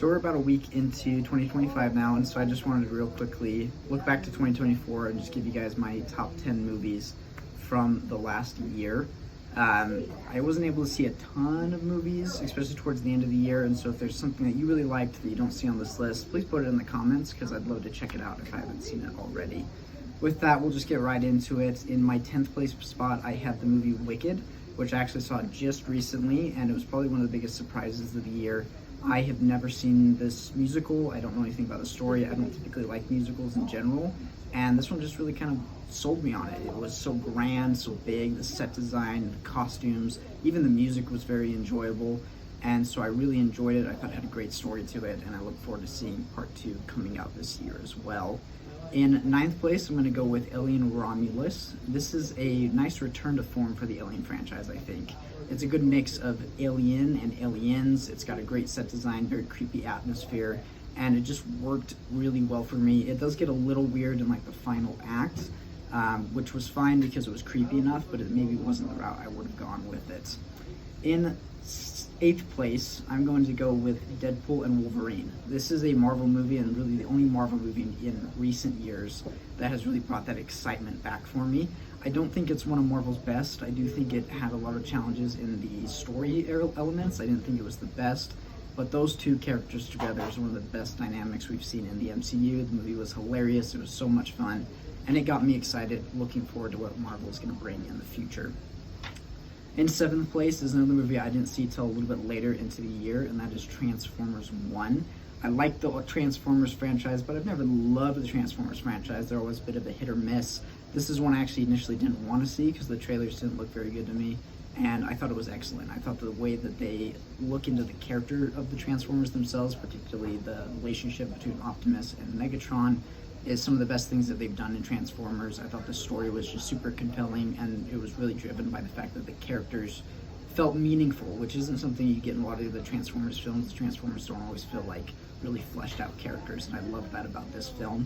So we're about a week into 2025 now, and so I just wanted to real quickly look back to 2024 and just give you guys my top 10 movies from the last year. I wasn't able to see a ton of movies, especially towards the end of the year, and so if there's something that you really liked that you don't see on this list, please put it in the comments because I'd love to check it out if I haven't seen it already. With that, we'll just get right into it. In my 10th place spot, I have the movie Wicked, which I actually saw just recently, and it was probably one of the biggest surprises of the year. I have never seen this musical. I don't know anything about the story. I don't typically like musicals in general, and this one just really kind of sold me on it. It was so grand, so big, the set design, the costumes, even the music was very enjoyable, and so I really enjoyed it. I thought it had a great story to it, and I look forward to seeing part 2 coming out this year as well. In 9th place, I'm going to go with Alien Romulus. This is a nice return to form for the Alien franchise, I think. It's a good mix of Alien and Aliens. It's got a great set design, very creepy atmosphere, and it just worked really well for me. It does get a little weird in like the final act, which was fine because it was creepy enough, but it maybe wasn't the route I would have gone with it. In 8th place, I'm going to go with Deadpool and Wolverine. This is a Marvel movie, and really the only Marvel movie in recent years that has really brought that excitement back for me. I don't think it's one of Marvel's best. I do think it had a lot of challenges in the story elements. I didn't think it was the best, but those two characters together is one of the best dynamics we've seen in the MCU. The movie was hilarious. It was so much fun, and it got me excited, looking forward to what Marvel is going to bring in the future. In 7th place is another movie I didn't see till a little bit later into the year, and that is Transformers 1. I like the Transformers franchise, but I've never loved the Transformers franchise. They're always a bit of a hit or miss. This is one I actually initially didn't want to see because the trailers didn't look very good to me, and I thought it was excellent. I thought the way that they look into the character of the Transformers themselves, particularly the relationship between Optimus and Megatron, is some of the best things that they've done in Transformers. I thought the story was just super compelling, and it was really driven by the fact that the characters felt meaningful, which isn't something you get in a lot of the Transformers films. The Transformers don't always feel like really fleshed out characters, and I love that about this film.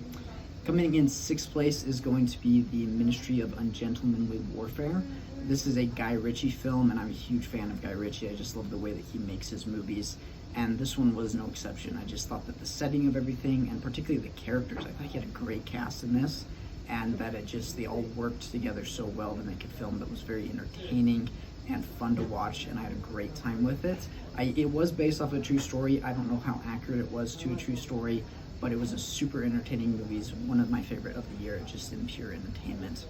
Coming in 6th place is going to be the Ministry of Ungentlemanly Warfare. This is a Guy Ritchie film, and I'm a huge fan of Guy Ritchie. I just love the way that he makes his movies, and this one was no exception. I just thought that the setting of everything, and particularly the characters, I thought he had a great cast in this, and that they all worked together so well to make a film that was very entertaining and fun to watch, and I had a great time with it. It was based off a true story. I don't know how accurate it was to a true story, but it was a super entertaining movie. It's one of my favorite of the year, just in pure entertainment.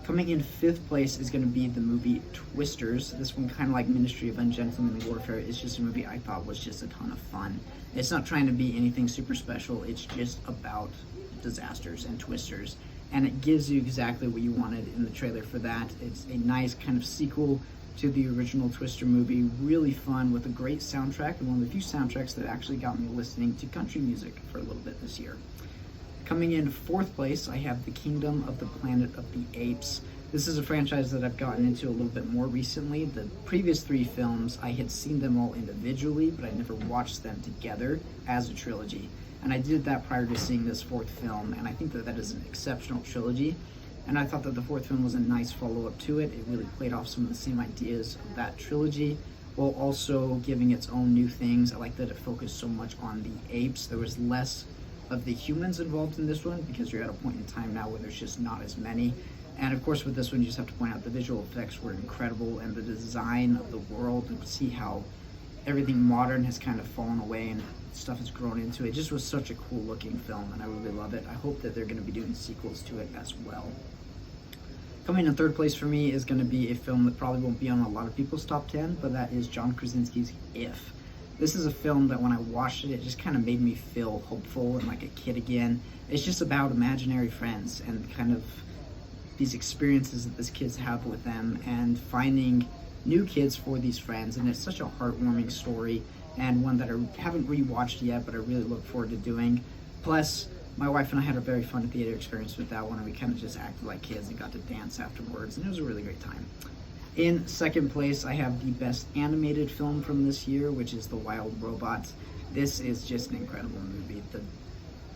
Coming in 5th place is going to be the movie Twisters. This one, kind of like Ministry of Ungentlemanly Warfare, is just a movie I thought was just a ton of fun. It's not trying to be anything super special. It's just about disasters and twisters, and it gives you exactly what you wanted in the trailer for that. It's a nice kind of sequel to the original Twister movie, really fun with a great soundtrack, and one of the few soundtracks that actually got me listening to country music for a little bit this year. Coming in 4th place, I have The Kingdom of the Planet of the Apes. This is a franchise that I've gotten into a little bit more recently. The previous 3 films, I had seen them all individually, but I never watched them together as a trilogy. And I did that prior to seeing this 4th film, and I think that that is an exceptional trilogy. And I thought that the 4th film was a nice follow-up to it. It really played off some of the same ideas of that trilogy, while also giving its own new things. I like that it focused so much on the apes. There was less of the humans involved in this one because you're at a point in time now where there's just not as many. And of course with this one, you just have to point out the visual effects were incredible, and the design of the world, and see how everything modern has kind of fallen away and stuff has grown into it. It just was such a cool looking film, and I really love it. I hope that they're going to be doing sequels to it as well. Coming in 3rd place for me is going to be a film that probably won't be on a lot of people's top 10, but that is John Krasinski's If. This is a film that when I watched it, it just kind of made me feel hopeful and like a kid again. It's just about imaginary friends and kind of these experiences that these kids have with them, and finding new kids for these friends. And it's such a heartwarming story, and one that I haven't rewatched yet, but I really look forward to doing. Plus, my wife and I had a very fun theater experience with that one, and we kind of just acted like kids and got to dance afterwards, and it was a really great time. In 2nd place, I have the best animated film from this year, which is The Wild Robot. This is just an incredible movie. The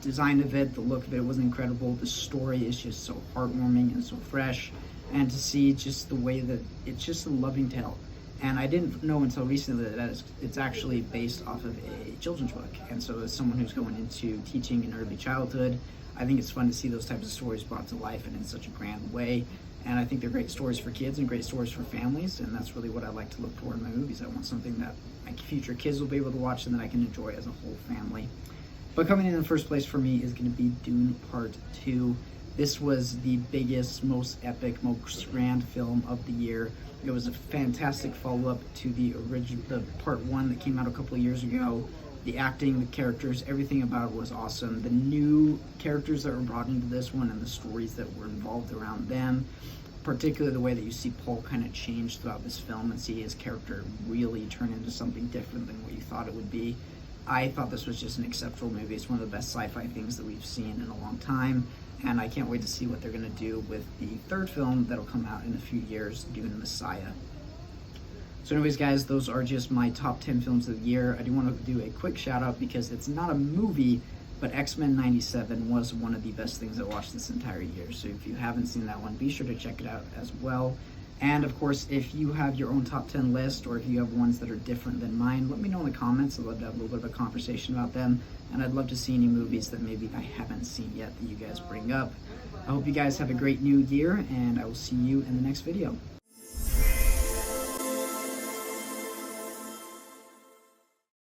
design of it, the look of it was incredible. The story is just so heartwarming and so fresh. And to see just the way that it's just a loving tale. And I didn't know until recently that it's actually based off of a children's book. And so as someone who's going into teaching in early childhood, I think it's fun to see those types of stories brought to life and in such a grand way. And I think they're great stories for kids and great stories for families, and that's really what I like to look for in my movies. I want something that my future kids will be able to watch and that I can enjoy as a whole family. But coming in the first place for me is going to be Dune Part 2. This was the biggest, most epic, most grand film of the year. It was a fantastic follow-up to the Part 1 that came out a couple of years ago. The acting, the characters, everything about it was awesome. The new characters that were brought into this one and the stories that were involved around them, particularly the way that you see Paul kind of change throughout this film and see his character really turn into something different than what you thought it would be. I thought this was just an exceptional movie. It's one of the best sci-fi things that we've seen in a long time, and I can't wait to see what they're going to do with the third film that'll come out in a few years, Dune Messiah. So anyways, guys, those are just my top 10 films of the year. I do want to do a quick shout out because it's not a movie, but X-Men 97 was one of the best things I watched this entire year. So if you haven't seen that one, be sure to check it out as well. And of course, if you have your own top 10 list, or if you have ones that are different than mine, let me know in the comments. I'd love to have a little bit of a conversation about them. And I'd love to see any movies that maybe I haven't seen yet that you guys bring up. I hope you guys have a great new year, and I will see you in the next video.